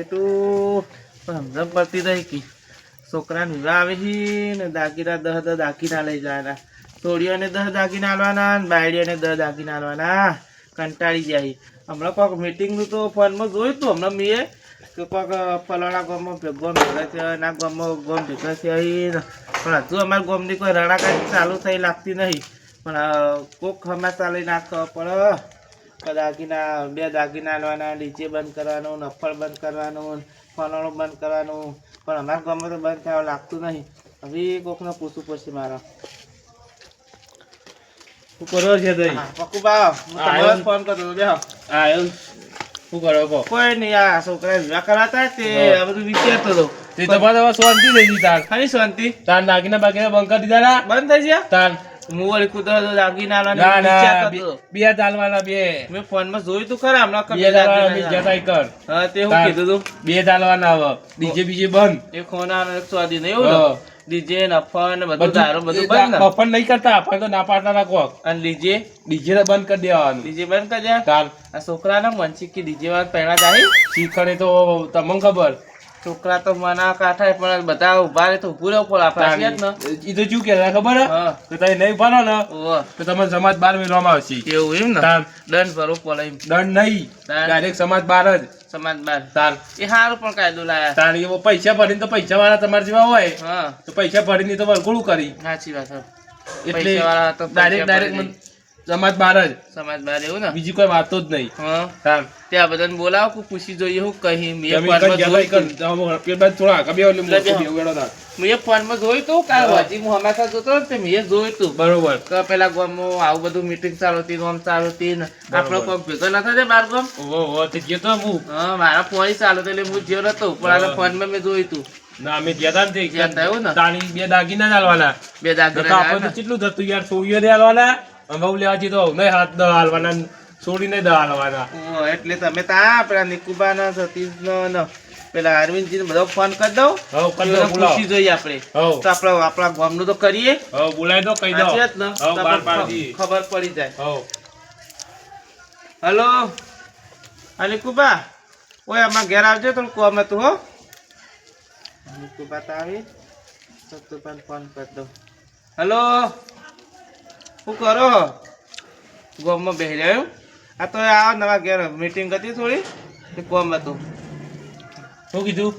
બેટું પણ સમજણ પડતી નહીં કે છોકરા નુરા આવે છે ને દાગીના 10 દાગીના લઈ જવાના, છોડીઓને 10 દાગીના આલવાના ને બાયડીઓને 10 દાગીના આલવાના. કંટાળી જાય. હમણાં કોઈક મીટિંગનું તો ફોનમાં જોયું હતું હમણાં મેં કે કોઈક ફલાણા ગામમાં ગોમ ભેગા થયા, ના ગામમાં ગોમ ભેગા થયા, પણ હજુ અમારા ગામની કોઈ રણાકારી ચાલુ થઈ લાગતી નહીં. પણ કોક સમાચાર લઈ નાખવા પડે. દાગીના 2 દાગીના આલવાના, ડીજે બંધ કરવાનું, નફળ બંધ કરવાનું, ફલાણું બંધ કરવાનું, પણ અમારા ગામમાં તો બંધ થવા લાગતું નહીં. હવે કોકને પૂછવું પડશે મારે. શું કરો છે તઈ? પક્કુબા હું તમને ફોન કરતો હતો. બેહો. હા એમ શું કરો કહો? કોઈ નહીં, આ છોકરા વિવાહ કરાતા તે આ બધું વિચારતો હતો. તે તમારે શાંતિ થઈ ગઈ તાર? ખાલી શાંતિ. તાર દાગીના બાગીના બંધ કરી દીધા? બંધ થઈ ગયા. તાર હું વળી કુદરત દાગીના ના આલવાના ના બે ચાલવાના બે. મેં ફોનમાં જોયું તું ખરા હમણાં બે ચાલવાના જતાઈ કર. હા તે હું કીધું તું બે ચાલવાના હવે ડીજે બીજે બંધ. એક ખોના એક સ્વાદી નહીં એવું ડીજે નફા ને બધું દારૂ બધું બંધ ને. ઓફર નહીં કરતા, આપણે તો ના પાડતા રાખો. અને ડીજે ડીજે બંધ કરી દેવાનું. ડીજે બંધ કરી દે. તાર આ છોકરાના મનસી કે ડીજે વાળા પહેલા જાય શીખરે તો તમને ખબર. છોકરા તો મના કાઠા પણ બધા ઉભા રહે તો ઉભું રહેવું પડે આપણે ને. ઈ તો શું કે ખબર કે તમે નહીં ભરો ને તો તમે સમાજ 12 મેળવામાં આવશે. એવું એમ ને દંડ ભરવો પડે એમ. દંડ નહીં, ડાયરેક્ટ સમાજ 12 જ. સમાજ 12 તાર એ સારું પણ કાયદો લાયા. તાર એવો પૈસા ભરીને તો પૈસા વાળા તમારા જેવા હોય હા તો પૈસા ભરીને તો વળગોળું કરી. સાચી વાત. એટલે પૈસાવાળા તો ડાયરેક્ટ સમાજ 12 જ. સમાજ 12 એવું ને. બીજી કોઈ વાતો જ નહીં. હા તાર ત્યાં બધાને બોલાવો કે પૂછી જોઈએ હું કહી. મેં ફોનમાં જોયું તું કાલ હજી હું હંમેશા જોતો ને મેં જોયું તું બરોબર કે પેલા ગામમાં આવું બધું મીટિંગ ચાલુ હતી, આમ ચાલુ હતી ને આપણો કોઈ ભેગો ન થશે બાર ગામ. ઓહો તે ગયો તો હું. હા મારા ફોન ચાલુ હતો એટલે હું જ્યો નતો પણ આ ફોનમાં મેં જોયું તું. ના અમે ગયા હતા ગયા હતા એવું ને. તાણી 2 દાગીના જ આલવાના. 2 દાગીના આપણે તો કેટલું થતું યાર, સોળીઓ ને આલવાના, અંબાઉ લેવા જઈએ તો નહીં હાથ દ આલવાના, છોડીને દ આલવાના. એટલે તમે તા પેલા નિકુબા ના સતીશ નો પેલા અરવિંદજી ને બધો ફોન કરી દઉં. પૂછી જોઈએ આપણે તો આપણા ગામનું તો કરીએ. બોલાય તો કહી દો ખબર પડી જાય. હલો નિકુબા ઓય અમારા ઘેર આવજો તો કોમ હતું હો. નિકુબા તો આવી તો ફોન કરી દઉં. હલો શું કરો ગામમાં બેસી રહ્યો? આ તો આ નવા ઘેર મીટિંગ હતી થોડી કોમ હતું. શું કીધું?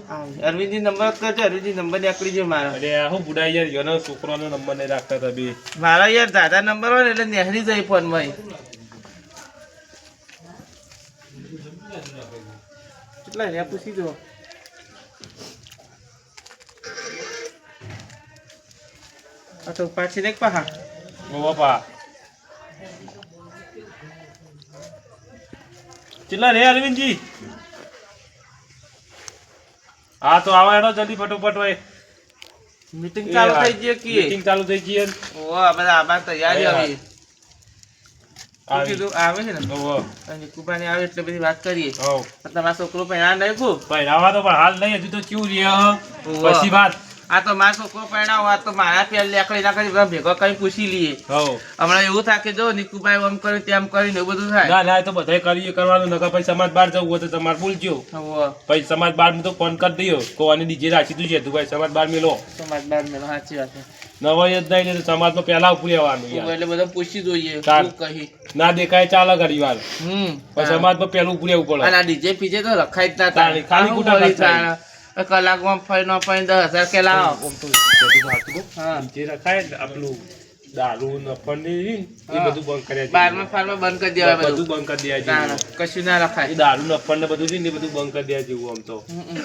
અરવિંદજી નંબર કરજો. અરવિંદજી નંબર નીકળી જાય મારા. અરે હું બુડાઈ યાર જોનો છોકરાનો નંબર નહીં રાખતા હતા બે. મારા યાર દાદા નંબર હોય ને એટલે નેહરી જાય ફોન માં. કેટલા રહ્યા પૂછી દો. આ તો પાછી દેખ પા. ઓ બાપા કેટલા રે અરવિંદજી? હા તો આવો એનો જલ્દી ફટોફટ હોય. મીટિંગ ચાલુ થઈ ગઈ કે મીટિંગ ચાલુ થઈ ગઈ. ઓ આ બધા આબાર તૈયારી આવી. શું કીધું આવે છે ને? ઓહો અને કુબાની આવે એટલે બધી વાત કરીએ. હો તમારા છોકરો પહેલા નહીં ખૂબ પહેરાવા તો પણ હાલ નહીં, હજુ તો કેવું રહ્યા પછી વાત. આ તો મારો છોકરો પહેણાવો, આ તો મારા પેલ લેકડી નાખી બધા ભેગો કઈ પૂછી લઈએ. હમણાં એવું થાય કે જો નિકુભાઈ આમ કરે તેમ કરીને એવું બધું થાય. ના ના તો બધાય કરીએ કરવાનું. નકર પછી સમાજ 12 જવું હોય તો તમારે ભૂલજો. પછી સમાજ 12 તો ફોન કરી દઈએ કોવાની ડીજે રાખી તું છે તું ભાઈ સમાજ 12 મેલો. સમાજ 12 મેલો સાચી વાત છે. નવાઈ જ નહીં તો સમાજ માં પેલા ઉપરી આવવાનું એટલે બધા પૂછી જોઈએ કહી ના દેખાય ચાલે ઘણી વાર. પછી સમાજ માં પેલું ઉપરી આવવું પડે. અને ડીજે પીજે તો રખાય જ ના થાય. ખાલી કુટા કલાકમાં ફરી નો ફરી 10,000 કે લાવો. જે રખાય આપણું દારૂ નફંડી એ બધું બંધ કર્યા. 12મા ફાર્મમાં બંધ કરી દેવાય. બધું બંધ કરી દેવા જેવું. કશું ના રખાય. દારૂ નફંડ ને બધું છે ને બધું બંધ કરી દેવા જેવું. આમ તો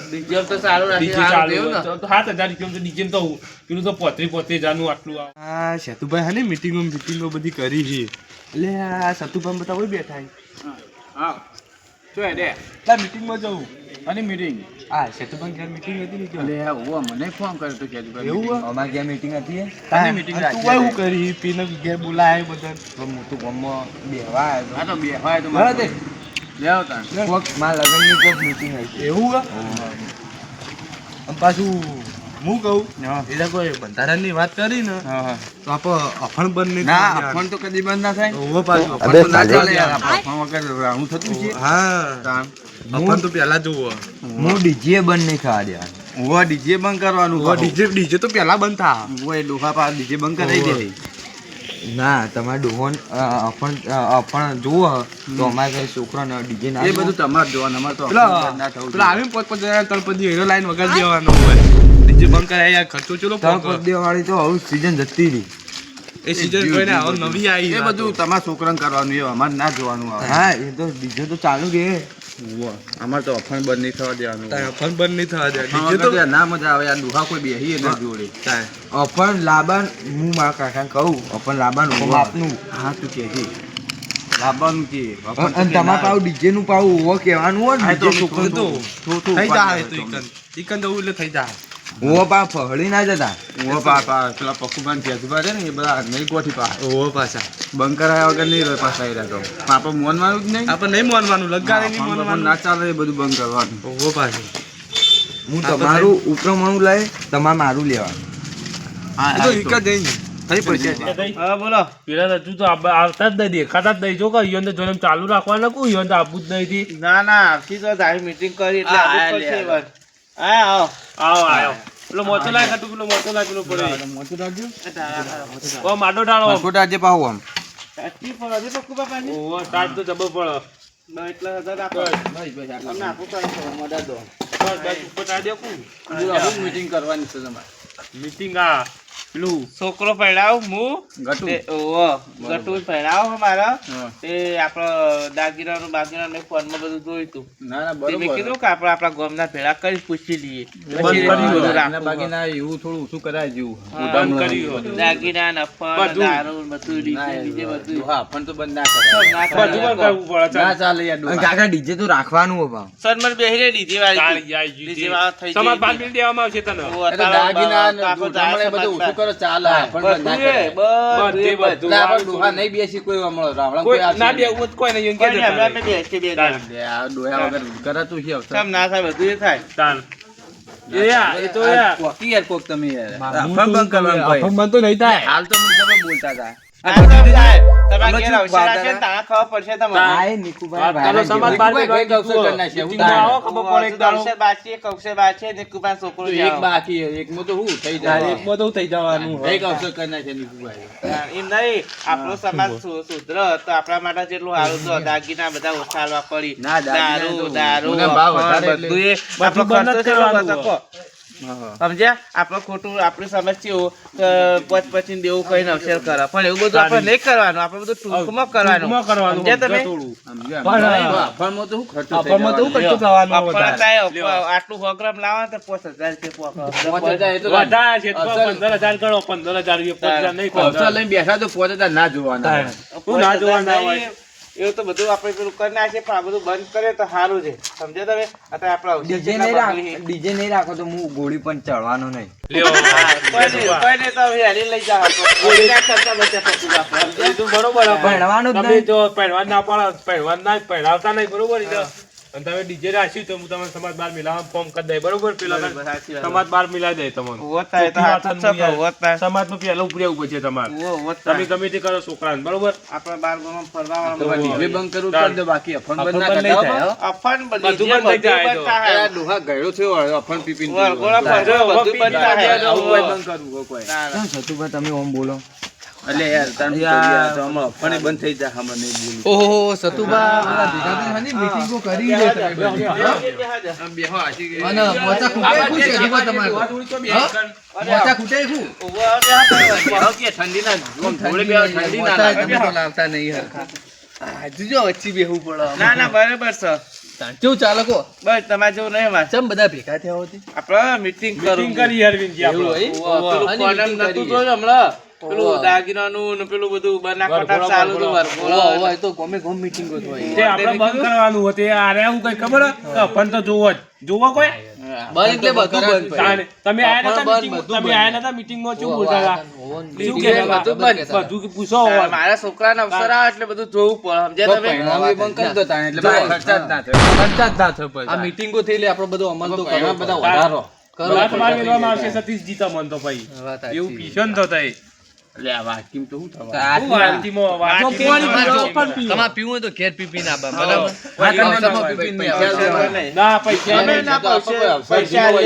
ડીજે તો સારું રાખે. 7,000 રૂપિયા તો ડીજે તો પેલું તો 35,000 નું આટલું. હા સતુભાઈ હા ને મીટિંગો બધી કરી છે. એટલે આ સતુભાઈ બધા કોઈ બેઠા. હા શું દે મીટિંગમાં જવું અને મીટિંગ હા સતુભાઈ ઘેર મીટિંગ હતી ને એટલે મને ફોન કર્યો તો કે એવું અમારી ઘેર મીટિંગ હતી. તું એવું કરી પીને ઘેર બોલાય બધા હું તો ગામમાં બેહવા આવ્યો. હા તો બેહવા આવ્યો તો બરાબર લેવો તા મારા લગ્નની કોઈ મીટિંગ હતી. એવું પાછું હું કહું હા. એટલે કોઈ બંધારણની વાત કરી ને હા હા તો આપણે અફણ બંધ નહીં ના થવા અફણ તો કદી બંધ ના થાય દેવાનું. ઓવો પાછું અફણ અફણ તો ના બંધ ચાલે ના યાર દેવાનું. આપણે અફણ વગર હું થતું છે હા તાણ. અફણ તો પેલા જોવો હું ડીજે બંધ નહીં થવા દેવાનું. ઓવા ડીજે બંધ કરવાનું ઓવો ડીજે તો પેલા બંધ થા ઓવા એ ડોહા પા ડીજે બંધ કરાવી દે ના તમારે ડોહોન અપણ જુઓ તો અમારે કઈ છોકરાને ડીજે ના એ બધું તમારે જોવાનું અમારે તો પેલા અફણ બંધ ના થવું પેલા આવી પોત પોત તળપદી હીરો લાઈન વગર દેવાનો હોય ડીજે બંધ કરાય યાર ખર્ચો ચલો તળપદી વાળી તો હવે સીઝન જતી રહી. એ સીઝન કોઈને આવો નવી આવી એ બધું તમારા છોકરાને કરવાનું એ અમારે ના જોવાનું આવે હા એ તો ડીજે તો ચાલુ કે ઓવા અમારે તો અફણ બંધ નહીં થવા દેવાનું અફણ બંધ નહીં થવા દે અફણ ડીજે તો વગર યાર ના મજા આવે યાર ડોહા કોઈ બેહી ના જોડે અપણ લાબાન હું મારા કાકાને કહું અપણ લાબાન ઓમ આપનું હા તું કે છે લાવવાનું કે અફણ તો અને કે ના તમારે પાવું ડીજે નું પાવું ઓવો કહેવાનું હોય હા, ને તો ડીજે છોકરો તો થોડું થઈ જાય તો ઈકન જવું એટલે થઈ જાય ઓવો પા ફહળી ના જતા. ઓવા પા પા પેલા પકુબાન કેજુબા છે ને એ બધા નહીં ગોઠી પા ઓવો પાછા બંધ કરાયા વગર નહીં રહે પાછા એ રહ્યા તો આપણે મોનવાનું જ નહીં આપણે નહીં માનવાનું લગાડે નહીં અફણ બફણ માનવાનું ના ચાલે એ બધું બંધ કરવાનું ઓવો પાછું હું તમારું ઉપરમણું લઈ તમારે મારું લેવાનું. એ તો ઈકન જઈને થઈ પડશે હા બોલો પેલા હજુ તો આવતા જ નહીં દેખાતા જ નહીં જો કે ઈયોને જોઈને ચાલુ રાખવાના કુ ઈયોને તો આપવું જ નહીં થી ના ના આવતી તો તારી મીટિંગ કરી એટલે હા, આવવું જ લે, પડશે લે. બસ. હા આવો આવો આયો પેલો મોટો લાય ખાતું પેલો મોટો લાય પેલો પડે મોટું રાખજો ઓ માટો ડાળો ખોટા આજે પાવું આમ સાચી પણ હજી તો ખૂબ પાછી ઓ તાજ તો જબર પડે એટલે હજાર રાખો તમને આપું કરો મોડા દો બસ બસ ઉપર ટાળ દે કુ મીટિંગ કરવાની છે તમારે મીટિંગ આ પેલું છોકરો પહેરાવ હું ગટુ તે ઓવો ગટુ પહેરાવ મારા હા. તે આપણો દાગીનાનું બાગીનાનું ફોનમાં બધું જોયું તું ના ના તે મેં બરોબર કીધું કે આપણે આપણા ગામના ભેળા કરી પૂછી લઈએ બંધ પછી કર્યું બધું હોય. રાખવું બાકીના એવું થોડું ઓછું કરાય જેવું બંધ કર્યું હોય. દાગીના નફા બધું. દારૂ બધું ડીજે બધું હા પણ તો બંધ ના કરાય ના બધું કરે. બંધ કરવું પડે ના ચાલ ચાલે યાર અને ડોહા. કાકા ડીજે તો રાખવાનું હોય પાછું. સનમર બેહી ડીજે વાળી ચાલ યાર ડીજે વાળો થઈ સમાજ બાર જાય. મિલ દેવામાં આવશે તને ઓવો, એ તો તારા દાગીના ને બાપો દૂધ હમણાં એ બધું ઓછું કરો ચાલે પણ બંધ ના બધું એ, કરાય. બધું એ, બધે બધું. એટલે આપણે ડોહા નહીં બેસી કોઈ હમણાં રાવણા કોઈ કોઈ ના આવશે બે નહીં. કોઈ નહીં કોઈ નહીં, કે આપણે બેસીએ બે જણા. લે, આ ડોહા વગર કરાતું છે અવસર. કેમ ના થાય બધું એ થાય ચાલ એ યાર એ તો યાર કોકી યાર કોક તમે યાર અફણ બંધ કરવાનું ભાઈ. અફણ બંધ તો નહીં થાય હાલ તો મને તમે બોલતા હતા આ તો થાય. તમારા અમે ઘેર શું અવસર વાત આવશે ને તારા ખબર પડશે તમને. આ એ નિકુભાઈ વાત કરો ભાઈને સમાજ જેવું. બાર કોઈ કઈ અવસર કરી નાખશે, એવું મીટિંગમાં થાય. આવો ખબર પડે એક દાડો અવસર બાચી, એક અવસર બાચી, ને કુપા છોકરો તો એક જાઓ. બાકી છે, એકમાં તો હું થઈ તારે જાય એક બધું થઈ જવાનું હોય. એક અવસર કરી નાખે નીકુભાઈ. એમ નહીં, આપણો સમાજ સુધર તો આપણા માટે જેટલું સારું તો દાગીના બધા ઓછા આલવા પડી. ના, દાગીના તો દારૂ ગુના ભાવ અફણ, વધારે એટલે. બધું એ આપણો બંધ ખર્ચો જ કેટલો કરવાનું બચકો? સમજ્યા? આપણે ખોટું આપણી સમસ્યાઓ પછી દેવું કઈ અવસર કરે પણ એવું બધું આપણે નહીં કરવાનું, આપણે બધું ટૂંકમાં કરવાનું. ટૂંકમાં કરવાનું સમજ્યા તમે? થોડું સમજ્યો? પણ અફણમાં તો શું ખર્ચો થઈ અફણમાં તો જવાનો? શું ખર્ચો થવાનો આપણે વધારે? થાય, આટલું 100 ગ્રામ લાવો ને તો 5000 રૂપિયા પોકે. 5000 એ તો વધારે છે તો અસલ- 15,000 ગણો 15,000 રૂપિયા 50,000 નહીં અવસર લઈને બેઠા તો 5000 ના જોવાના. તું ના જોવાના હોય. નહીં, એવું તો બધું આપણે પેલું કરી નાખીએ પણ આ બધું બંધ કરે તો સારું છે. સમજ્યા તમે? અત્યારે આપણા અવસર ડીજે કેટલા નહીં બગડી છે. રાખ ડીજે નહીં રાખો તો હું ગોળી પણ ચડવાનો નહીં. લ્યો કોઈ નહીં તો હવે હાલી લઈ જાઓ. ગોળીના ખર્ચા બચ્યા પછી આપણે. એ તો બરોબર છે. ભણવાનું જ તમે નહીં. જો પહેરવા ના પાડો પહેરવા ના પહેરાવતા નહીં બરોબર છે? અને તમે ડીજે રાખ્યું તો હું તમને સમાજ બાર મિલાવા ફોર્મ કરી દઈ બરોબર પેલા બરોબર, સાચી વાત. સમાજ બાર મિલાવી દઈ તમને ઉભો થાય તો હાથ જ છે, ઉભો થાય. સમાજમાં પેલા ઉપરી આવવું પડશે તમારે ઉભો તમે થાય. ગમે તે કરો છોકરાને બરોબર આપણે બાર ગામમાં ફરવા તો વાળા ડીજે બંધ કરવું કરી દો, બાકી અફણ બંધ ના અફણ બંધ કરતા નહીં હો. થાય. અફણ બધું બધું બંધ થઈ જાય બંધ તો. થાય. આ ડોહા ગયડો થયો અફણ પીપીને વરઘોડા પીવો. ફરવા બધું બંધ થાય. આવું કોઈ બંધ કરવું હો કોઈ. ના, ના. કેમ સતુભાઈ તમે ઓમ બોલો? એટલે યાર તાન તો યાર તો હમણાં અફણે બંધ થઈ જાય હમણાં નહીં બોલું. ઓહો સતુભા પેલા ભેગાભાઈ હની મીટિંગો કરી લે તમે બધી. આમ બેહો આશી ગઈ. અને મોચા ખૂટે શું છે હજુ તમારે? મોચા ખૂટે શું? ઉભો રહો, બેહો કે ઠંડીના આમ થોડી બેહો, ઠંડી ના મોચા લાગે. તમે તો લાવતા નહીં હરખા. હજુ જો વચ્ચે બેહવું પડે. ના ના બરાબર છે. કેવું ચાલે કો? બસ તમારે જેવું નહીં મારે. ચમ બધા ભેગા થયા હોતી? આપણે મીટિંગ મીટિંગ કરી અરવિંદજી આપણે. પેલું કોલમ નતું જોયું હમણાં? પેલું દાગીનાનું ને પેલું બધું બનાસકાંઠા ચાલુ હતું, વરઘોડો. તો ગમે ગમે મીટિંગો થાય. તે આપણે બંધ કરવાનું હતું એ આરે હું કઈ ખબર હે? કે અપન તો જોવો જ જોવો કોઈ બંધ એટલે બધું બંધ. તાણે તમે આયા નતા બંધ, meeting- બધું તમે આયા નતા meeting માં શું બોલતા હતા? શું meeting કહેતા માં હતા? બધું બંધ. બધું પૂછો હોવાનું. મારા છોકરાને અવસર આવે એટલે બધું જોવું પડે. સમજ્યા તો તમે? પહેરવાનું એ બંધ કરી દો તાણ, એટલે મારે ખર્ચા જ ના થાય. ખર્ચા જ ના થાય પછી. આ મીટિંગો થઈ એટલે આપણો બધો અમલ તો એમાં કરવો બધા પડે. વધારો લાત બાર મેળવામાં આવશે સતીશજી તમને તો ભાઈ વાત સાચી. એવું કિશન તો થાય એટલે આ વાક્યમ તો શું થવા હું વાલતીમાં વાલતીમાં તમારે પીવું હોય તો ઘેર પી પીને આવવા, બરાબર? હા, તમે અવસરમાં ના પી પીને પૈસા આવવા. દેવાના. ના પૈસા અમે નહીં. ના પૈસા લે.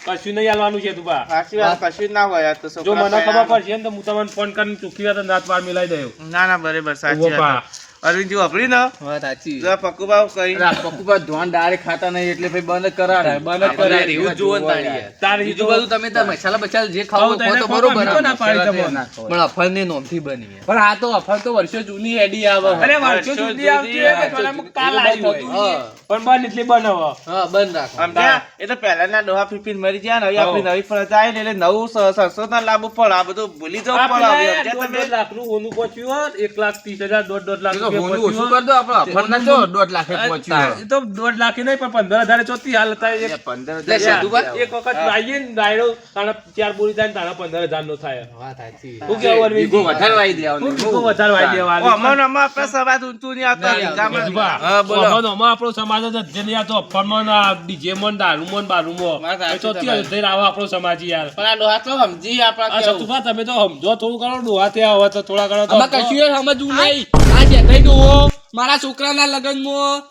કશું નહીં આલવાનું છે તું બા સાચી વાત, કશું ના હોય આ તો જો છોકરા મને ખબર પહેલા. પડશે ને તો હું તમને ફોન કરીને ચોખ્ખી વાત રાત બાર મિલાઈ દઉં ના ના બરાબર સાચી ઉભો પા. વાત. અરવિંદજી વાપરી ને વાત સાચી. જો પક્કુભાવ કહી પપ્પુભા ધોન ડાયરેક્ટ ખાતા નહીં એટલે ભાઈ બંધ જ કરાવે. બંધ જ અરે એવું જ જોવો ને તાળી યાર. તારી બીજું તો- બધું તમે તાર મસાલા બચાલ જે ખાવો ખાવું તો ખાઓ એને તો ખાવા બરોબર બીજો ના પાડી આવે. તમને. પણ અફળની નોમથી બની યાર. પણ આ તો અફર તો વર્ષો જૂની હેડી આવે અરે વર્ષો સુધી આવતી હોય કે થોડામાં કાલ આવી હોય હા પણ બંધ એટલે બનાવો હા બંધ રાખો. સમજ્યા? એ તો પહેલાના ડોહા ફીફીને મરી ગયા ને હવે આપણી નવી ફરજ આવી ને એટલે નવું સંશોધન લાવવું પડે. આ બધું ભૂલી જવું આ પડે હવે. પેલા સમજ્યા તમે? 1.5 લાખનું હોનું પહોંચ્યું હોત, 1,30,000, 1.5 લાખ તો રૂપિયા હોનું ઓછું પહોંચ્યું કર દો આપણે અફર ના તો 1.5 લાખે હોત. પહોંચ્યું એ તો 1.5 લાખ નહીં પણ 15,000 ચોથી હાલ હતા. એક- 15,000 લે, સાધુભાઈ. એક વખત આવીએ ને ડાયરો તાણે 4 બોરી થાય ને તાણે 15,000 નો થાય. વાત સાચી. શું કેવું અરવિંદજી? બીગો વધારે વાઈ દેવાનો. હું બીગો વધારે વાળી દેવા ઓ, અમને આપણા સમાજ ઊંચું નહીં આવતા. નહીં આવતું. ગામમાં- હા બોલો આપણો સમાજ જ અધ્યયન યાર તો અફરમાં ના ડીજે માં દારૂમાં બારૂમાં વાત સાચી ચોથી તમારી. અધ્યયન આવો આપણો સમાજ યાર પણ આ ડોહા તો સમજી આપણા આ કેવું. સતુભા તમે તો સમજો થોડું ઘણું ડોહા થયા હોય તો થોડા ઘણો તો આમાં સમજો. કશું યાર સમજવું નહીં. આ જેઠાઈ ડોહો મારા છોકરાના લગ્નમાં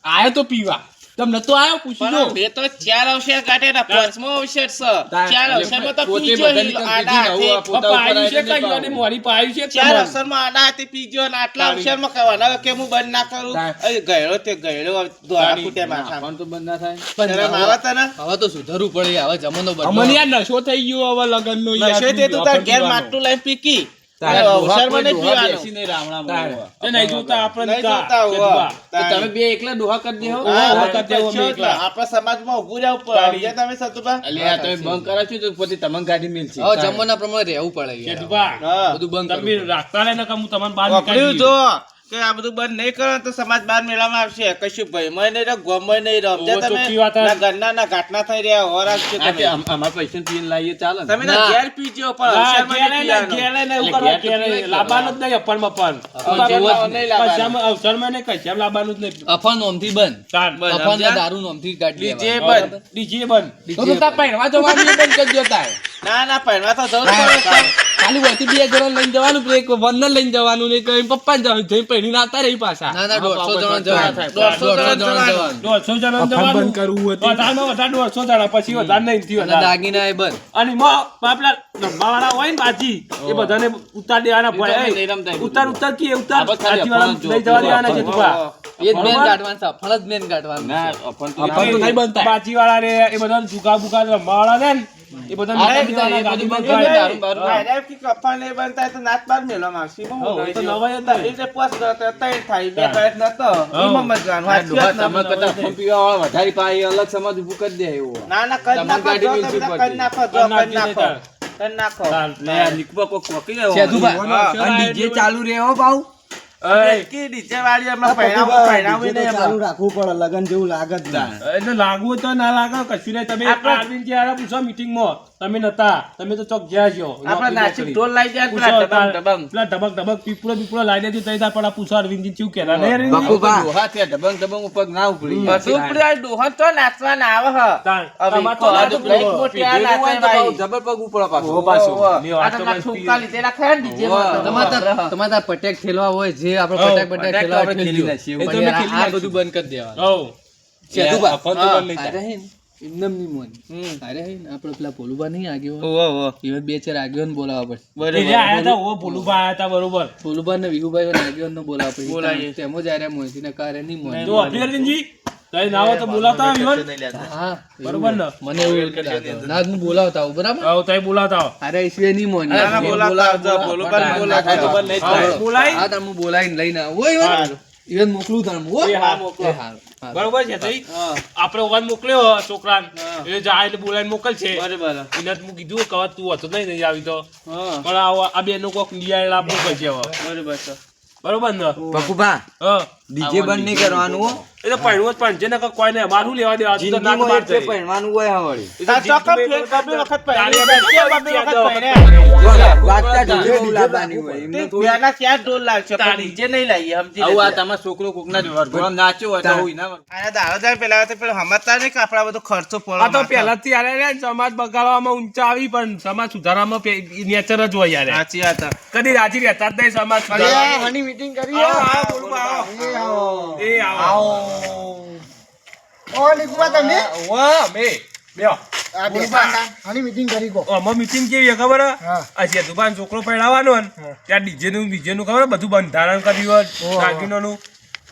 આયો તો પીવા. તમને નતો આયો પૂછી પણ જો. બે તો 4 અવસર કાઢ્યા ને 5મો અવસર છે. 4 અવસરમાં તો પોતે પીજો બધાની હિલો, કંઈ આડા કીધી ને હાથે. આવું પપ્પા આવ્યું છે કઈ અને મોરી પાયું છે 4 અવસરમાં આડા હાથે પીજો ને આટલા અવસરમાં કહેવાના કે હું બંધ ના કરું. અરે ગયડો તે ગયડો દ્વારા ફૂટે માથામાં. પણ તો બંધ ના થાય. શરમ આવે તને? હવે તો સુધરવું પડે હવે જમાનો અમને બદલાયો. યાર નશો થઈ ગયો હવે લગ્નનો યાર. નશો તે તું તાર ઘેર માટલું લઈને પીકી. અવસરમાં નહીં પીવાનું. બેસીને રામણામાં હોવા. એ નહીં જોતા આપણે નહીં જોતા હોવા. તો તમે બે એકલા ડોહા કરી દેહો. હા, ઓહો, વખત દેવો છે મેં એટલે. એકલા. આપણા સમાજમાં ઊભું રહેવું પડે. સમજ્યા તમે સતુભા? અલ્યા તમે બંધ કરાવશો તો પોતે તમને ગાડી મિલશે. હવે જમાના પ્રમાણે રહેવું પડે યાર. કેતુભા, હા. બધું બંધ તમે કરવું પડે. રાખતા રહે ને કે હું તમને બહાર વાપર્યું નીકાળી જો દઉં. કે આ બધું બંધ નહીં કરો તો સમાજ બહાર મેળામાં આવશે. કશું ભયમય નહીં રહો, ગોમય નહીં રહો. સમજ્યા ઓહો, તમે? ચોખ્ખી વાત હે. ના ઘરના ના ઘાટના થઈ રહ્યા હોવા રાખજો આ તમે. તે અમારા પૈસા પીને લાવીએ ચાલે ને? તમે તો ના. ઘેર પીજો પણ ના, અવસરમાં ઘેરે નહીં નહીં, પીવાનું. ઘેરે નહીં, એવું એટલે કરવા, ઘેર તો ઘેરે પીવાય નહીં. જ લાવવાનું જ નહીં અપરમાં પણ. અવસરમાં નહીં લાવવાનું. કશામાં અવસરમાં નહીં, કશામાં લાવવાનું જ નહીં. અફળ નોમથી બંધ. તાર. અફળ ને દારૂ નોમથી કાઢી ડીજે દેવાનું. બંધ. ડીજે બંધ. તો તો તાર પહેરવા જવાનું એ બંધ કરી દેતા હે. ના ના પહેરવા તો જવું જ પડે. ખાલી વચ્ચે 2 જણા લઈને જવાનું પેલું એક વંદન લઈને જવાનું ને કઈ પપ્પા જઈને પહેરીને આવતા રહી પાછા. ના ના 150 જણા જવાનું. 150 જણા જવાનું. 150 જણાનું અફર જવાનું. બંધ કરવું હોય તો. વધારેમાં વધારે 200 જણા, પછી વધારે નહીં થી અને વધારે. દાગીના એ બંધ. અને પેલા રમવાવાળા હોય ને બાજી, એ બધાને ઉતાર દેવાના એ તો પડે. નહીં રમતા. ઉતાર ઉતાર કે ઉતાર આ બધા ખાલી બાજીવાળાને અફવાના લઈ જવા દેવાના છે ઓહો. તુભા. એ જ મેન બરોબર? કાઢવાનું છે. અફળ જ મેન કાઢવાનું ના, છે. અફણ તો અફણ તો નહીં બનતા. બાજીવાળા ને એ બધાને જુગા બુગા રમવાવાળા ને એ બધાને અરે, લઈ દેવાના, એ ગાડી બધું બંધ બંધ કરી. દારૂ હા, એટલે કે કપાળ નહીં બનતા હોય તો નાત બાર મેળવામાં આવશે. બહુ હા, એ તો નવાઈ નવાઈ જ નહીં. એટલે પોસ ગયો તો ત્રણ થાય, બે ગયો નતો. હા. એમાં મજાનું. આ સાચી વાત ડોહા ને? તમે કરતા અફણ પીવાવાળા વધારે પાય એ અલગ સમાજ ઊભું કરી દે એવો. ના ના કરી તમારી નાખો, ગાડી જો મિલશે તમે ઉપરથી. કરી નાખો, જો કરી કરી નાખો. નાખજો કરી નાખો. તાર. ને આ નીકળવા કોક કોકી રહ્યો. સેતુભાઈ. હા. અને ડીજે ચાલુ રહે હો પાઉ. એય, કે DJ વાળી હમણાં પહેરાવું નહીં હમણાં. રાખવું પડે લગન જેવું લાગે જ એટલે લાગવું તો ના લાગે કશું નહીં. તમે આપણે- અરવિંદજી હારે પૂછો મીટિંગમાં, તમે નતા, તમે તો ચોક ગયા છો. આપણે નાસિક ઢોલ લાવી જાય ને પૂછો પેલા તાર- ડબંગ. પેલા ડબક ડબક પીપળો લાવી દેતી તઈ તાર પણ આ પૂછો અરવિંદજી ચેવું કહેતા નહીં અરવિંદજી? બકુભા. ડોહા થયા ડબંગ ડબંગ ઉપર ના ઉપડી. બધું ઉપડી આ ડોહા તો નાચવાના આવે હ. તાર. હવે તમાર તો આ તો તો ગઈક મોટી આ નાચે ભાઈ. જબર પગ ઉપર પાછો. ઓહો. લ્યો, આ આ તો તો ના બસ ઠુમકા લીધેલા ખરા ને DJ માં તો. તમારે તાર પટેક ઠેલવા હોય જે આપણે હઉ, પટેક પટેક ઠેલવા હોય આપણે ઠેલજો. ખેલી નાખીએ. પણ એ તો અમે યાર ખેલી આ નાખીએ. બધું બંધ કરી દેવાનું. હઉ. સેતુભા. અફણ તો બંધ નહીં અરે થાય. હે ને, એમનેમ નહીં મોન. અરે હે ને, આપણે પેલા ભોલુભા નહીં આગેવાન? ઓહો, ઓહો. એવા 2-4 આગેવાન બોલાવવા પડશે. બરોબર. એ જે આયા તા, ઓ ભોલુભા આયા તા, બરોબર. ભોલુભા ને વિહુભાઈ અને આગેવાનનો બોલાવવા પડશે. બોલાવીએ. તેમ જ આર્યા મોંસીને કારે નહીં મોન. તો આપણી અરવિંદજી, તઈ ના હોય તો બોલાવતા આવો, વિવન. હા, બરોબર ને? મને એવું લાગે. ના જ હું બોલાવતા આવું, બરાબર? હઉ, તઈ બોલાવતા આવો. અરે ઈશ્વર નહીં મોન. ના, ના, બોલાવતા આવજો. ભોલુભાઈ બોલાવતા આવજો. હા, બોલાય. હા, તમે બોલાવીને લઈને આવો. ઓય, ઓય. હારું. ઈવન મોકલું તમે. હો? એ હા, મોકલો. એ હારું, હારું. બરોબર છે તઈ? આપણે ઓવાન મોકલ્યો છોકરાને, એ જાય એટલે બોલાવીને મોકલશે. બરોબર. એને તો હું કીધું કે હવે તું હતો નહીં આવી તો, હા. પણ આ બેનો કોક નિયાળ આપવું પડશે હવે. બરોબર છે. બરોબર ને? બકુભા હા. ડીજે બંધ નહીં કરવાનું હો. એ તો પહેણવું જ પણ છે ને કોઈ નહીં અમારું લેવા દેવા તો ના જિંદગીમાં બહાર એટલે જઈએ. પહેરવાનું હોય હવાળી. એ તો ચોક્કસ જિંદગીમાં ફેર બબે વખત પહેર્યા. તાળી બે વખત પહેર્યા. વાગતા ઢોલે બહુ લાવવાની હોય. એમને તે થોડી- બેના ક્યાં ઢોલ લાગશે પણ ડીજે નહીં લાવીએ સમજી આવું આ લેજો. તમારો છોકરો કોકના વરઘોડામાં નાચ્યો હોય તો હોય ના વરઘોડામાં. આના દાડો જાય પેલા તો પેલો સમજતા નહીં કે આપણા બધો ખર્ચો પડે આ તો પહેલાથી યાર રે સમાજ બગાડવામાં ઊંચા આવી પણ સમાજ સુધારવામાં નેચર જ હોય યાર સાચી વાત છે. કદી રાજી રહેતા જ નહીં સમાજ સુધારવામાં. હની મીટિંગ કરી આવો, આવો, બોલું, આવો. એ આવો. ઓ નિકુબા તમે વાહ, મેં. બેહો. આ બેઠા હની મીટિંગ કરી ગો આમાં meeting કેવી છે ખબર હે? હા. આ જેઠુભાઈનો છોકરો પરણાવવાનો ને, ત્યાં DJ નું ખબર હે? બધું બંધારણ કર્યું હોય, દાગીનોનું.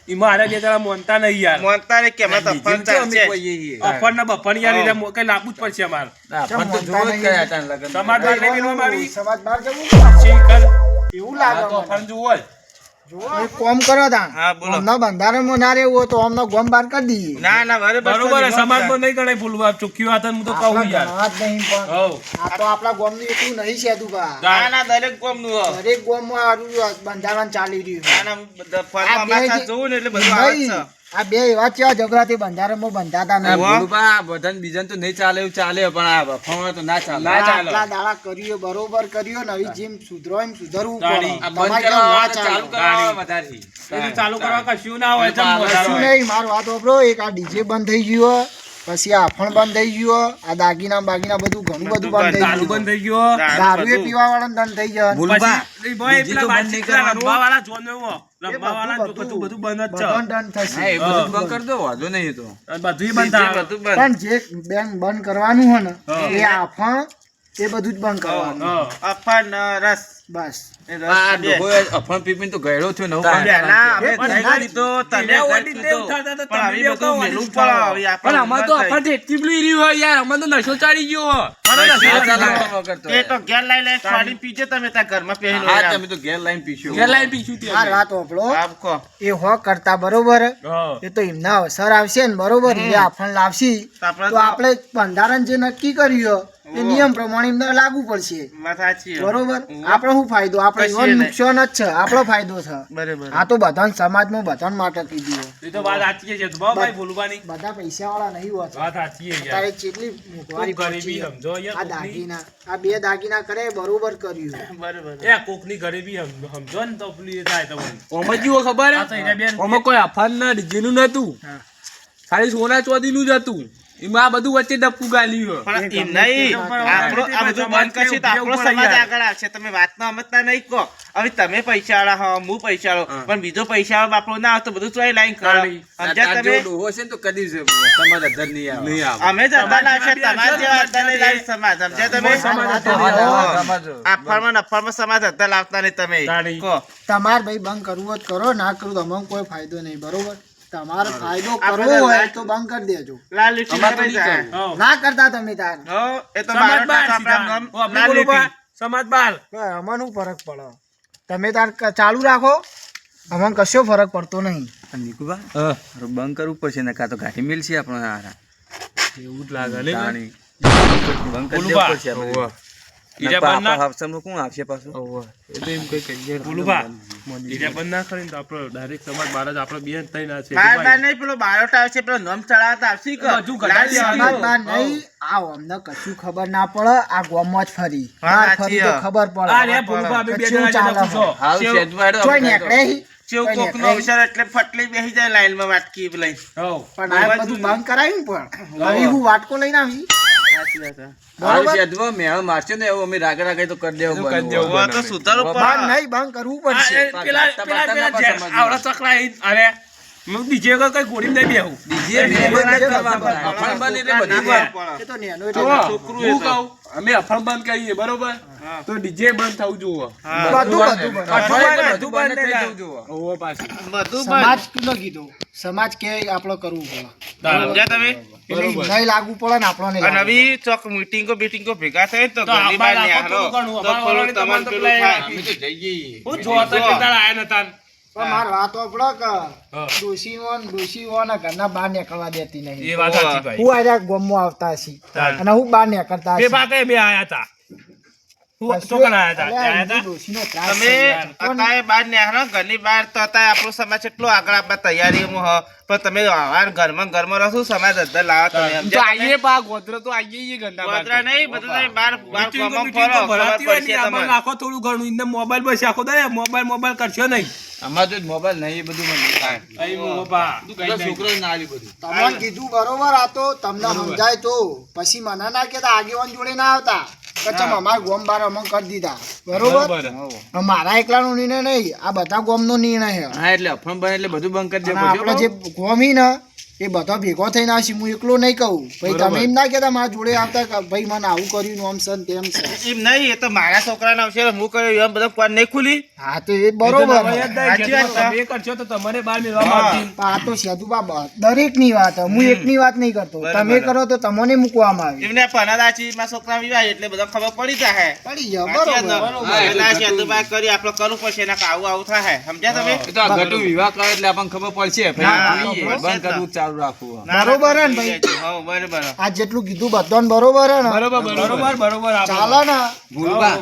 એમાં હારે બે જણા માનતા નહીં યાર. મોનતા ને કેમ તો ડીજે તો અમે કહીએ છીએ. અફર ને બફર યાર એટલે કઈ લાવવું જ પડશે અમારે. પણ તો જોવો જ કયા હતા લગન. સમાજ બાર નહીં મેળવવા મારી. સમાજ બહાર જવું શીખર. એવું આ લાગે તો અફર જોવો જ. એક કોમ કરો તાણ હા બોલો. અમનો બંધારણમાં ના રહેવું હોય તો અમનો ગોમ બહાર કરી દઈએ ના ના બરોબર હે, સમાજમાં નહીં ગણાય ભૂલવા. ચોખ્ખી વાત હું તો કહું યાર. વાત નહીં પણ હઉ. આ તો આપણા ગોમનું એટલું નહીં સેતુભા ના ના દરેક કોમનું હો. દરેક ગોમમાં આરું બંધારણ ચાલી રહ્યું ના ના બધા ફરવા માથા જોવું ને એટલે બધું આવે જ નહીં. છે. આ બે એવા ચેવા જબરાથી બંધારણમાં બંધાતા આ નહીં ભોલુભા, આ બધાને બીજાને તો નહીં ચાલે એવું ચાલે પણ આ વફામાં તો ના ચાલે. ના ચાલે. આટલા દાડા કર્યો બરોબર કર્યો ને હવે જેમ સુધરો એમ સુધરવું ગાડી. પડે આ બંધ તમારે કરવા કેમ ના ચાલુ ચાલે? કરવા વધારે. એ તો ચાલુ કરવા કશું ના હોય. ચાલે. જમ વધારે કશું હોય. નહીં મારો વાત વાપરો એક આ ડીજે બંધ થઈ ગયો પછી આ અફણ બંધ થઈ ગયો આ દાગીના બાગીના બધું ઘણું બધું બંધ થઈ દારૂ ગયું બંધ થઈ ગયો. દારૂ એ પીવા વાળા બંધ થઈ જાય ભૂલભા, પછી એ ભાઈ બીજી પેલા તો બંધ નહીં બાતચીત કરવાનું. રમવાવાળા જોવાનો એવો. રમવાવાળા જો બધું બધું બંધ જ બધો છે. દંડ થશે હા, એ બધું જ બંધ કરી દો, વાંધો નહીં એ તો. અને બધુંય બંધ થાય. બધું બંધ. પણ જે બેંક બંધ કરવાનું હોય ને હા. એ આફણ એ બધું જ બંધ કરવાનું હા. અફર ને રસ બસ એ રસ આ બે. ડોહોએ અફણ પીપીને તો ગયડો થયો ને હું બે કાંઈ. ના, અમે પણ ગઈ ના લીધો, તમે તમે ગઈ ઓડી લીધો. દેવ થતા તો પણ તમે હવે બે બધું કહો, મેલું ઓડી પડે, હવે આપણે પણ અમાર તો બંધ થઈ. અફણ એટલી બધી રહ્યું હોય યાર અમાર તો નશો ચાડી ગયો ના ચાલે પણ વગર તો. એ તો ઘેર લઈ લઈ છોડીને પીજે તમે તાર ઘરમાં પહેરીને હા, હોય તમે તો ઘેર લાઈન પીશું. ઘેર લાઈન પીશું આ વાત હોભળો આમ કહો. એ હો કરતા બરોબર હા. એ તો એમના અવસર આવશે ને બરોબર એ આફણ લાવશી આપણે તો આપણે બંધારણ જે નક્કી કર્યું એ નિયમ પ્રમાણે એમને લાગુ પડશે વાત સાચી હો. બરોબર આપણો શું ફાયદો આપણે કશું એવો નહીં. નુકસાન જ છે આપણો ફાયદો છે બરાબર. આ તો બધા સમાજમાં બધા માટે કીધું એ તો વાત સાચી છે ભાઈ બોલવાની. બધા પૈસા વાળા નહીં હોતા વાત સાચી છે યાર. અત્યારે કેટલી મોંઘવારી કોક ગરીબી પડશે. સમજો યાર, આ કોકની. દાગીના આ બે દાગીના કરે એ બરોબર કર્યું બરાબર. એ કોકની ગરીબી સમજો ને તો પેલી એ થાય તમને. ઓમાં જીવો ખબર આ તો એને બેન ઓમાં કોઈ અફાન ના ડીજેનું નતું ખાલી સોના ચોદીનું જ હતું એમાં આ બધું વચ્ચે ડપ્પુ ગાલ્યું પણ એમ નહીં. આપણો આ બધું બંધ કરશે તો આપણો સમાજ આગળ આવશે. તમે વાતનો સમજતા નહીં કહો. હવે તમે પૈસા વાળા હો, હું પૈસા વાળો, પણ બીજો પૈસા વાળો બાપડો ના આવે તો બધું ચોય લાઈન કરો. આ સમજ્યા તાર તમે? જેવો ડોહો છે ને તો કદી સમાજ અધર નહીં આવે. અમે જ અડધા લાવશે, તમારા જેવા અડધા નહીં લાવી સમાજ. સમજ્યા તમે? સમાજ આવે, સમાજ આવે. આફરમાં ને અફરમાં સમાજ અડધા લાવતા નહીં તમે. તાળી. કહો. તમારે ભાઈ બંધ કરવું હોય તો કરો ના કરવું તો અમને કોઈ ફાયદો નહીં બરોબર તમારે ફાયદો આપણે કરવો હોય લાલ- તો બંધ કરી દેજો લાલ લીટી અમારે તો કરી નહીં જાય. કરવું. હઉ. ના કરતા તમે તાર હો, એ તો સમાજ મારો બાર ટાંકો સીધા. આપણા નામ ઓ, આપણે લાલ બોલો લીટી. બા, સમાજ બાર. અમને શું ફરક પડે તમે તાર ચાલુ રાખો અમને કશો ફરક પડતો નહીં પણ નિકુભા, હારું બંધ કરવું પડશે ને કાં તો ગાડી મિલશે આપણને હારા. એવું જ લાગે ને. તાણી. બંધ કરી દેવું પડશે આપણે. ઓવા. નકર ઈરા બંધ ના- આપણા હાફસામાં કોણ આવશે પાછું? બોલું બા, ઈરા બંધ ના કરીને તો આપણો direct સમાજ બાર જ આપણો બે જ થઈને આ છે. બાર બાર ભાઈ. નહીં, પેલો બારોટ આવશે, પેલો નોમ ચડાવતા આવશે કે? બધું ગધાડી લાલ લીટી. આવ્યું. સમાજ બાર નહીં આ અમને કશું ખબર ના પડે આ ગોમમાં જ ફરી હા, બહાર સાચી ફરી તો વાત. ખબર આ રે પડે બોલું બા, બે કચ્છું જણા ચાલે. જેટલા પૂછો. હાલ શેવ- શેઠમાં હેડો ચોય આપણે નીકળે ઈ? ચેવું કોઈ કોકનો નીકળે. અવસર એટલે ફટલી બેસી જાય લાઈનમાં વાટકી લઈ. હઉ. પણ આ બધું બંધ કરાવ્યું પણ હવે હું વાટકો લઈને આવી સાચી વાત છે. હાલ બરોબર શેઠમાં મેળ મારશે ને એવું અમે રાગે રાગે તો કરી દેવું કરી બંધ. દેવું. હવે તો સુધારો બંધ પડે. નહીં બંધ કરવું આ પડશે એ પેલા જે આવડા ચકલા આઈ, અરે હું બીજે કઈ ગોળી નહીં બેહું. ડીજે મેં બંધ નથી કરવા. અફણ બંધ એટલે બધી વાત. એ તો નેનો જો, એટલે છોકરું હું એ તો. કહું અમે અફણ બંધ કરીએ બરોબર તો ડીજે બંધ થવું જોઈએ. હા. બધું બંધ. બધું બંધ થઈ જવું જોઈએ. ઓવો પાછું. બધું સમાજ બંધ. કિલો કીધું સમાજ કે આપણો કરવું પડે સમજ્યા તમે? એટલે નહીં લાગુ પડે ને આપણો નહીં અને લાગુ હવે ચોક મીટિંગો બીટિંગો ભેગા થાય ને તો તો ઘરની આબાદ બહાર આખો નીકળો. થોડું ઘણું. તો અમારા પેલું વાળાને તમારે તો પેલું પેલા થાય. અમે તો જઈએ. હું જોતા કેટલા આયા નતા. પણ માર વાત આપણો કે હા. ડોશીઓ ને ઘરના બહાર નીકળવા દેતી નહીં એ વાત સાચી ભાઈ. હું આયા ગોમમાં આવતા હશી ચાલ. અને હું બહાર નીકળતા બે હશી બાકે બે આયા હતા. ચોકન આયા હતા તમે અત્યારે બહાર નેહરો ઘરની બહાર તો અત્યારે આપણો સમાજ એટલો આગળ આપવા તૈયારીમાં હ પણ તમે ઘરમાં રહો સમાજ અધર લાવો તમે તો સમજ્યા? આઈએ બા ગોધરો તો આઈએ ગંદા ગોધરા નહીં બધું તમે બહાર ગામમાં ફરો ખબર પડશે તમને. નાખો થોડું ઘણું ઇને મોબાઈલ બસ આખો દે મોબાઈલ કરશો નહીં આમાં તો મોબાઈલ નહીં એ બધું મને છોકરો ના આવ્યું બધું તમને કીધું બરોબર આ તો તમને સમજાય તો પછી મને ના કહેતા આગેવાન જોડે ના આવતા કે ચમ અમારા ગોમ બાર અમે કરી દીધા બરોબર હવે મારા એકલાનો નિર્ણય નહીં આ બધા ગોમનો નિર્ણય છે હા એટલે અફણ બને એટલે બધું બંધ કરી અને આપણે જે ગોમ હી ને એ બધા ભેગો થઈને આવશે હું એકલો નહીં કહું ભાઈ તમે એમ ના કહેતા મારા જોડે આવતા કે ભાઈ મને આવું કર્યું આમ છે ને તેમ છે એમ નહીં એ તો મારા છોકરાના અવસર હું કર્યો એમ બધો કોણ નહીં ખુલી હા તો એ બરોબર સાચી વાત છે. તમે કરશો તો તમારે બહાર મેળવા માંગતી પણ આ તો સેતુ બાબા દરેકની વાત છે. હું એકની વાત નહીં કરતો તમે કરો તો તમને મૂકવામાં આવે એમને પનાદાચી માં છોકરા વિવાહ એટલે બધો ખબર પડી જાય પડી જાવ સાચી વાત બરોબર ને? એટલે આ સેતુભાઈ કરી આપણે કરવું પડશે એના આવું થાય સમજ્યા તમે એ તો આ ગટુ વિવાહ કરે એટલે આપણને ખબર પડશે હા, ભાઈ હા, બંધ કરવું ચાલુ રાખવું ના, ના, બરોબર હે ને ભાઈ? હા બરોબર આ જેટલું કીધું બધાને બરોબર હે ને બરોબર ચાલે ને ભૂલબા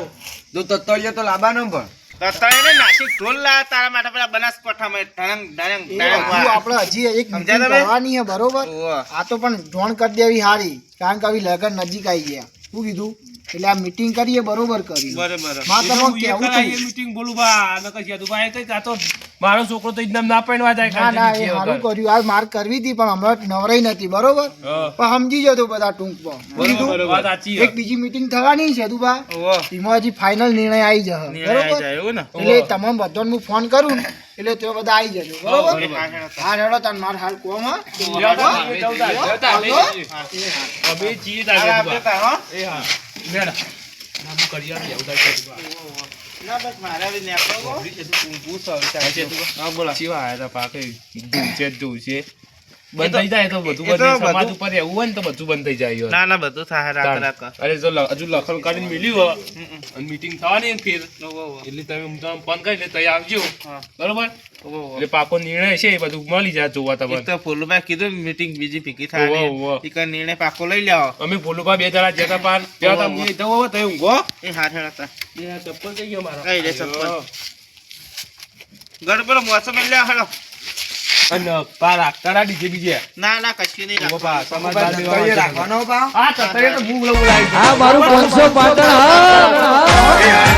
તો તત્તળિયો તો લાવવાનો પણ તતાઈને નાસિક ઢોલ લાયા તારા માટે પેલા બનાસકાંઠામાં ઢળંગ ઢળંગ એ ઢળંગ બધું વાળા. આપણે હજી એક સમજ્યા meeting તમે? કરવાની છે બરોબર ઓહો. આ તો પણ જોણ કરી દેવી સારી કારણ કે આવી લગન નજીક આવી ગયા શું કીધું એટલે આ મીટિંગ કરીએ બરોબર કરી બરોબર માં તમને કેવું છું મીટિંગ બોલું બા નકર યાદુભાઈ કઈ આ તો મારો છોકરો તો એકદમ ના પડવા જાય ના ના એ સારું કર્યું આ માર કરવી હતી પણ હમણાં નવરાઈ નથી બરોબર પણ સમજી જતો બધા ટૂંકમાં કીધું વાત સાચી એક બીજી મીટિંગ થવાની છે દુબા ઓહો. એમાં હજી ફાઇનલ નિર્ણય આવી જશે નિર્ણય આવી બરોબર જાય એવું ને એટલે તમામ બધાને હું ફોન કરું ને એટલે તે બધા આવી જજો બરોબર એ હા, હેડો. હા રેડો તને માર હાલ કોમ હા અમે છીએ હાલ આપણે તાર, હો? એ હા મેડા નામ કરી આપ યાદુભાઈ ના બસ મારે હવે નેકળો હો. ઊંઘું છે હવે ચાલશે. હા બોલો ચીવા આયા તા પાકે દૂર છે બંધ થઈ જાય તો બધું એ તો બંધ સમાજ બધું- ઉપર એવું હોય ને તો બધું બંધ થઈ જાય ના ના બધું થાય રાખ રાખ અરે જો હજુ લખણ કરીને મિલ્યું હોય અને મીટિંગ થવાની ને ફેર એટલે તમે હું તમને ફોન કરી એટલે તઈ આવજો હા. બરોબર એટલે પાકો નિર્ણય છે એ બધું મળી જાય જોવા એક તમને તો ફૂલુભાઈ કીધું મીટિંગ બીજી ભેગી ઓહો, થાય ઓહો. ઈ કઈ નિર્ણય પાકો લઈ લેવો અમે ભોલુભા બે જણા જતા પાર ત્યાં તા હું તો હવે તઈ ઊંઘો એ હાથ હેડતા એ ચપ્પલ થઈ ગયો મારો કઈ રે ચપ્પલ ગડ પર મોસમ લે હેડો અને પાર રાખતા ડીજે બીજે ના ના કશી નહીં ઊભો રાખો. પા સમાજ તત્તળિયો રાખવાનો પા હા તતરે તો હું બોલાવું આ મારું 500 પાટણ હા